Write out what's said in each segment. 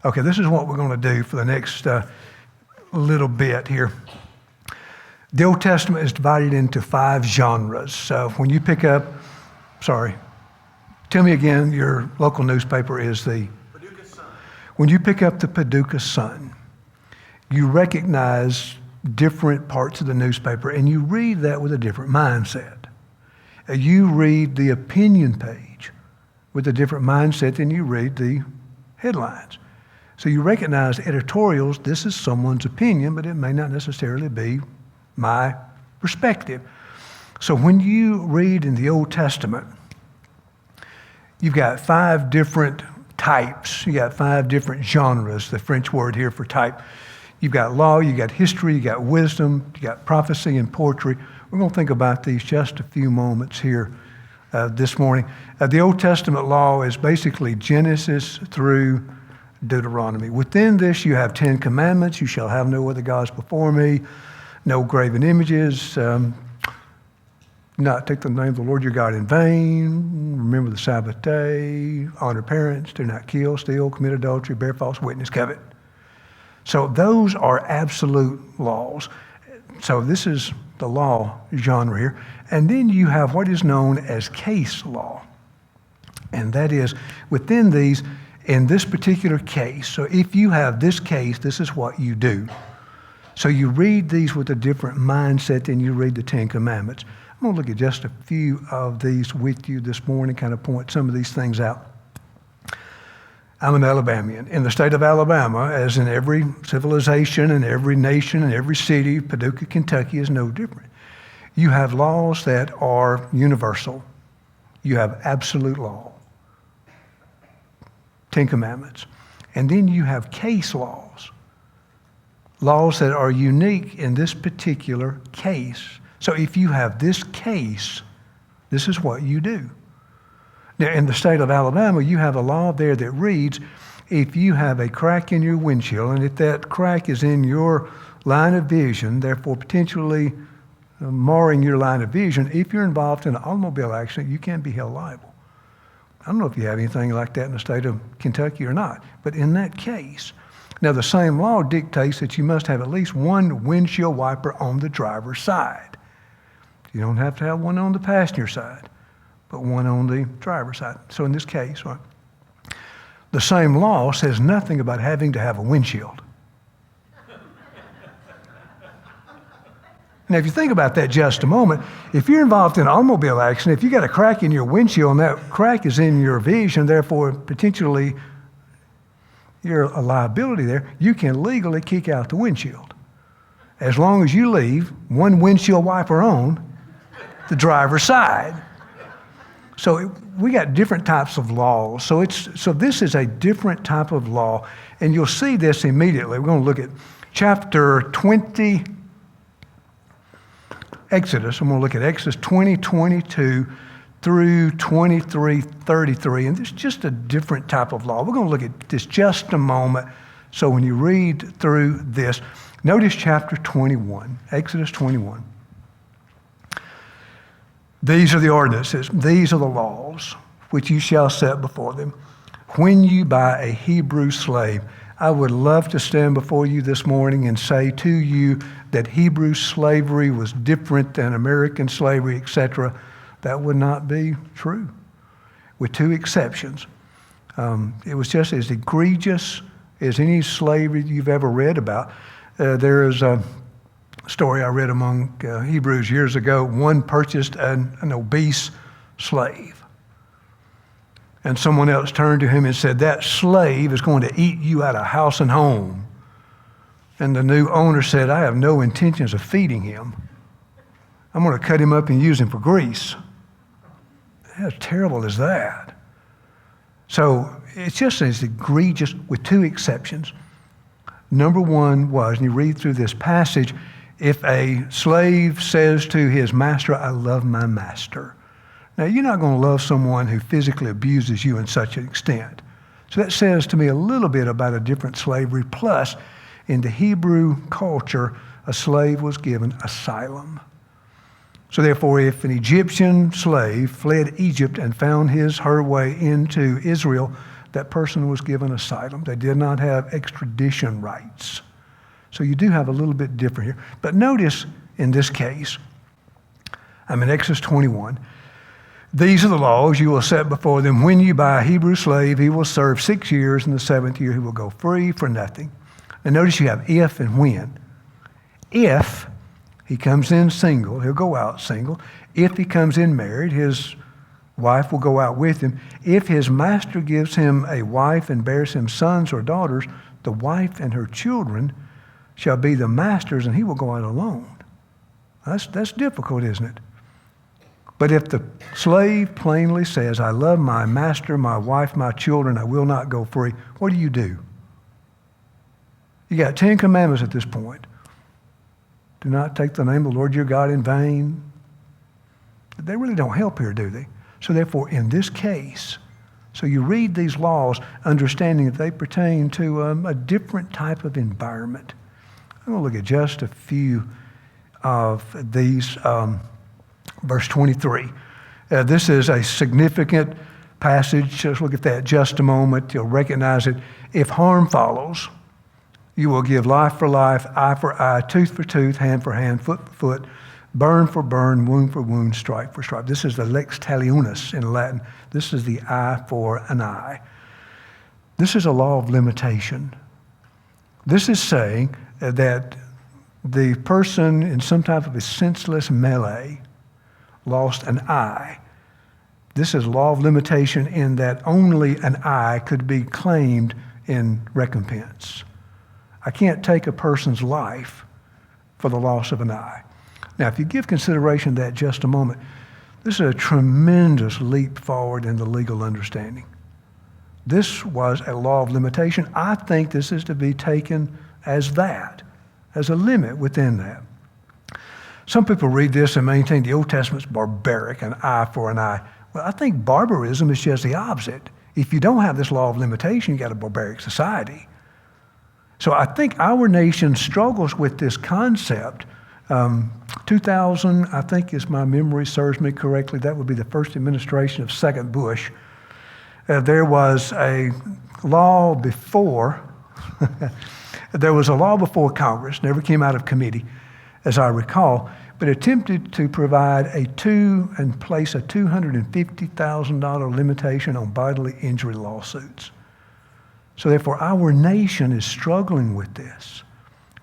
Okay, this is what we're going to do for the next little bit here. The Old Testament is divided into 5 genres. So when you pick up, tell me again, your local newspaper is the Paducah Sun. When you pick up the Paducah Sun, you recognize different parts of the newspaper and you read that with a different mindset. You read the opinion page with a different mindset than you read the headlines. So you recognize editorials, this is someone's opinion, but it may not necessarily be my perspective. So when you read in the Old Testament, you've got 5 different types. You got 5 different genres, the French word here for type. You've got law, you got history, you got wisdom, you got prophecy and poetry. We're going to think about these just a few moments here this morning. The Old Testament law is basically Genesis through Deuteronomy. Within this, you have 10 commandments. You shall have no other gods before me, no graven images, not take the name of the Lord your God in vain, remember the Sabbath day, honor parents, do not kill, steal, commit adultery, bear false witness, covet. So those are absolute laws. So this is the law genre here. And then you have what is known as case law. And that is within these, in this particular case, so if you have this case, this is what you do. So you read these with a different mindset than you read the 10 Commandments. I'm going to look at just a few of these with you this morning, kind of point some of these things out. I'm an Alabamian. In the state of Alabama, as in every civilization and every nation and every city, Paducah, Kentucky is no different. You have laws that are universal. You have absolute law. 10 Commandments. And then you have case laws. Laws that are unique in this particular case. So if you have this case, this is what you do. Now, in the state of Alabama, you have a law there that reads, if you have a crack in your windshield, and if that crack is in your line of vision, therefore potentially marring your line of vision, if you're involved in an automobile accident, you can be held liable. I don't know if you have anything like that in the state of Kentucky or not, but in that case, now the same law dictates that you must have at least one windshield wiper on the driver's side. You don't have to have one on the passenger side, but one on the driver's side. So in this case, right, the same law says nothing about having to have a windshield. Now, if you think about that just a moment, if you're involved in an automobile accident, if you got a crack in your windshield and that crack is in your vision, therefore potentially you're a liability there, you can legally kick out the windshield. As long as you leave one windshield wiper on the driver's side. So we got different types of laws. So this is a different type of law, and you'll see this immediately. We're going to look at chapter 20, Exodus. I'm going to look at Exodus 20, 22 through 23, 33, and it's just a different type of law. We're going to look at this just a moment. So when you read through this, notice chapter 21, Exodus 21. These are the ordinances, these are the laws which you shall set before them. When you buy a Hebrew slave, I would love to stand before you this morning and say to you that Hebrew slavery was different than American slavery, etc. That would not be true, with 2 exceptions. It was just as egregious as any slavery you've ever read about. There is a story I read among Hebrews years ago. One purchased an obese slave. And someone else turned to him and said, that slave is going to eat you out of house and home. And the new owner said, I have no intentions of feeding him. I'm going to cut him up and use him for grease. How terrible is that? So it's just as egregious with 2 exceptions. Number one was, and you read through this passage, if a slave says to his master, I love my master. Now, you're not going to love someone who physically abuses you in such an extent. So that says to me a little bit about a different slavery. Plus, in the Hebrew culture, a slave was given asylum. So therefore, if an Egyptian slave fled Egypt and found her way into Israel, that person was given asylum. They did not have extradition rights. So you do have a little bit different here. But notice in this case, I'm in Exodus 21. These are the laws you will set before them. When you buy a Hebrew slave, he will serve 6 years. In the 7th year, he will go free for nothing. And notice you have if and when. If he comes in single, he'll go out single. If he comes in married, his wife will go out with him. If his master gives him a wife and bears him sons or daughters, the wife and her children shall be the master's, and he will go out alone. That's difficult, isn't it? But if the slave plainly says, I love my master, my wife, my children, I will not go free, what do? You got 10 commandments at this point. Do not take the name of the Lord your God in vain. They really don't help here, do they? So therefore, in this case, so you read these laws, understanding that they pertain to a different type of environment. I'm going to look at just a few of these. Verse 23. This is a significant passage. Just look at that just a moment. You'll recognize it. If harm follows, you will give life for life, eye for eye, tooth for tooth, hand for hand, foot for foot, burn for burn, wound for wound, stripe for stripe. This is the lex talionis in Latin. This is the eye for an eye. This is a law of limitation. This is saying that the person in some type of a senseless melee lost an eye. This is law of limitation in that only an eye could be claimed in recompense. I can't take a person's life for the loss of an eye. Now, if you give consideration to that just a moment, this is a tremendous leap forward in the legal understanding. This was a law of limitation. I think this is to be taken as that, as a limit within that. Some people read this and maintain the Old Testament's barbaric, an eye for an eye. Well, I think barbarism is just the opposite. If you don't have this law of limitation, you got a barbaric society. So I think our nation struggles with this concept. 2000, I think, if my memory serves me correctly, that would be the first administration of second Bush. There was a law before, Congress, never came out of committee, as I recall, but attempted to provide place a $250,000 limitation on bodily injury lawsuits. So therefore, our nation is struggling with this.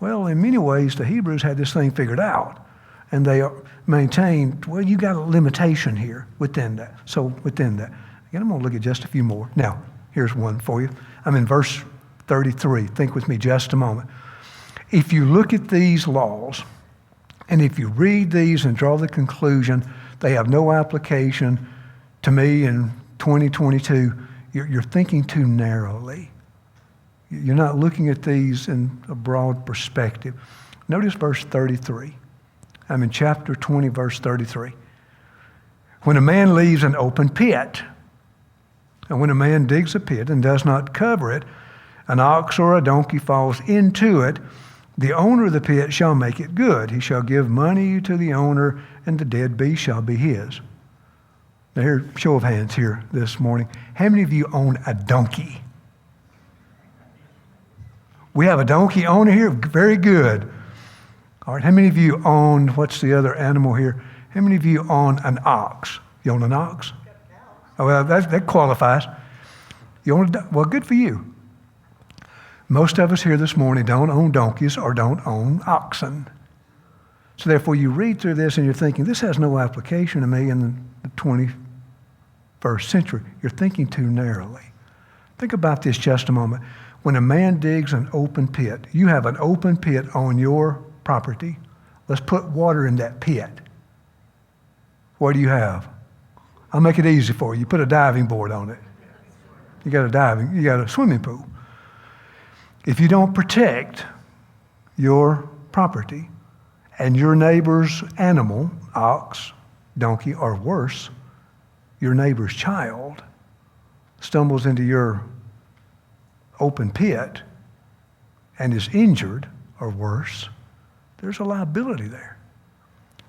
Well, in many ways, the Hebrews had this thing figured out, and they maintained, well, you got a limitation here within that. So within that. Again, I'm going to look at just a few more. Now, here's one for you. I'm in verse 33. Think with me just a moment. If you look at these laws, and if you read these and draw the conclusion they have no application to me in 2022, you're thinking too narrowly. You're not looking at these in a broad perspective. Notice verse 33. I'm in chapter 20, verse 33. When a man leaves an open pit, and when a man digs a pit and does not cover it, an ox or a donkey falls into it, the owner of the pit shall make it good. He shall give money to the owner, and the dead beast shall be his. Now here, show of hands here this morning. How many of you own a donkey? We have a donkey owner here. Very good. All right, how many of you own, what's the other animal here? How many of you own an ox? You own an ox? Oh, well, that qualifies. You own well, good for you. Most of us here this morning don't own donkeys or don't own oxen. So therefore, you read through this and you're thinking, this has no application to me in the 21st century. You're thinking too narrowly. Think about this just a moment. When a man digs an open pit, you have an open pit on your property. Let's put water in that pit. What do you have? I'll make it easy for you. You put a diving board on it. You got a swimming pool. If you don't protect your property and your neighbor's animal, ox, donkey, or worse, your neighbor's child stumbles into your open pit and is injured or worse, there's a liability there.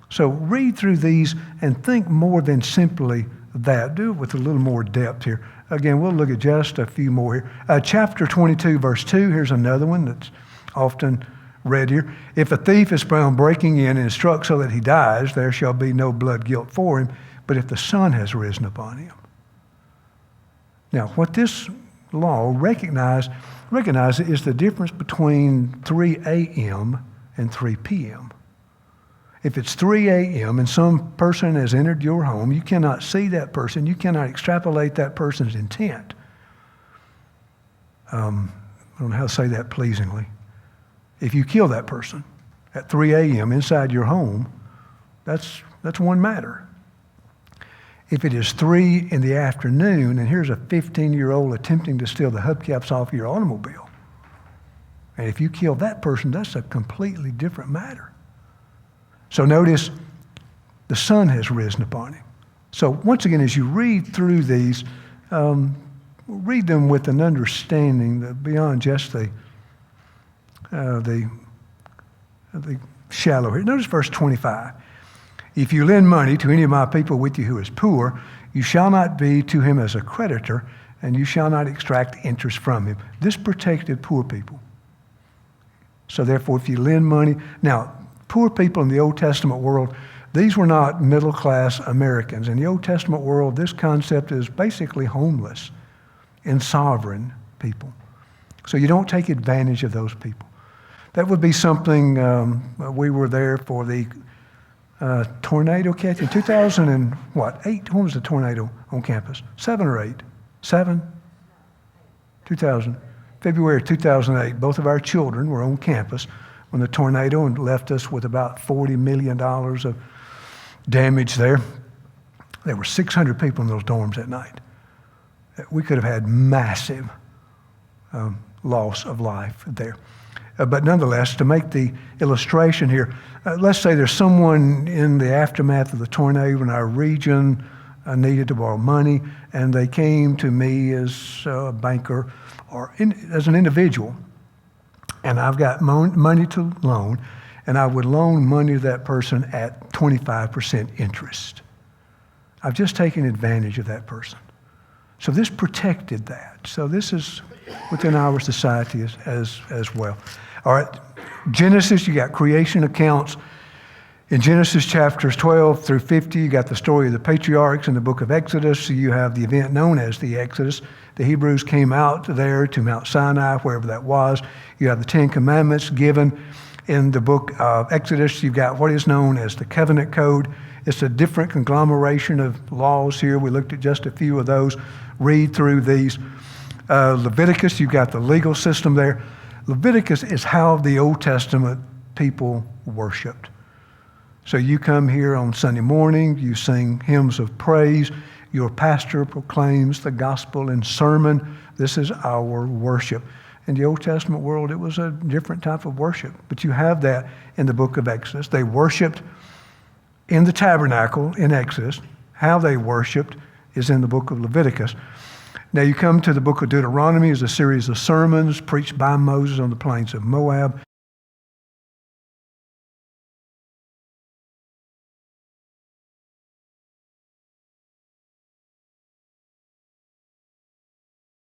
So read through these and think more than simply that. Do it with a little more depth here. Again, we'll look at just a few more here. Chapter 22, verse 2, here's another one that's often read here. If a thief is found breaking in and is struck so that he dies, there shall be no blood guilt for him, but if the sun has risen upon him. Now, what this law recognizes is the difference between 3 a.m. and 3 p.m. If it's 3 a.m. and some person has entered your home, you cannot see that person. You cannot extrapolate that person's intent. I don't know how to say that pleasingly. If you kill that person at 3 a.m. inside your home, that's one matter. If it is 3 in the afternoon and here's a 15-year-old attempting to steal the hubcaps off your automobile, and if you kill that person, that's a completely different matter. So notice the sun has risen upon him. So once again, as you read through these, read them with an understanding that beyond just the shallow here. Notice verse 25. If you lend money to any of my people with you who is poor, you shall not be to him as a creditor, and you shall not extract interest from him. This protected poor people. So therefore, if you lend money, now, poor people in the Old Testament world, these were not middle-class Americans. In the Old Testament world, this concept is basically homeless and sovereign people. So you don't take advantage of those people. That would be something, we were there for the tornado catch in 2008. When was the tornado on campus? 7 or 8? 7? 2000. February 2008, both of our children were on campus when the tornado and left us with about $40 million of damage there. There were 600 people in those dorms that night. We could have had massive loss of life there. But nonetheless, to make the illustration here, let's say there's someone in the aftermath of the tornado in our region needed to borrow money, and they came to me as a banker or as an individual, and I've got money to loan, and I would loan money to that person at 25% interest. I've just taken advantage of that person. So this protected that. So this is within our society as well. All right, Genesis, you got creation accounts. In Genesis chapters 12 through 50, you got the story of the patriarchs. In the book of Exodus, so you have the event known as the Exodus. The Hebrews came out there to Mount Sinai, wherever that was. You have the 10 Commandments given. In the book of Exodus, you've got what is known as the Covenant Code. It's a different conglomeration of laws here. We looked at just a few of those. Read through these. Leviticus, you've got the legal system there. Leviticus is how the Old Testament people worshiped. So you come here on Sunday morning, you sing hymns of praise, your pastor proclaims the gospel in sermon. This is our worship. In the Old Testament world, it was a different type of worship, but you have that in the book of Exodus. They worshiped in the tabernacle in Exodus. How they worshiped is in the book of Leviticus. Now you come to the book of Deuteronomy, is a series of sermons preached by Moses on the plains of Moab.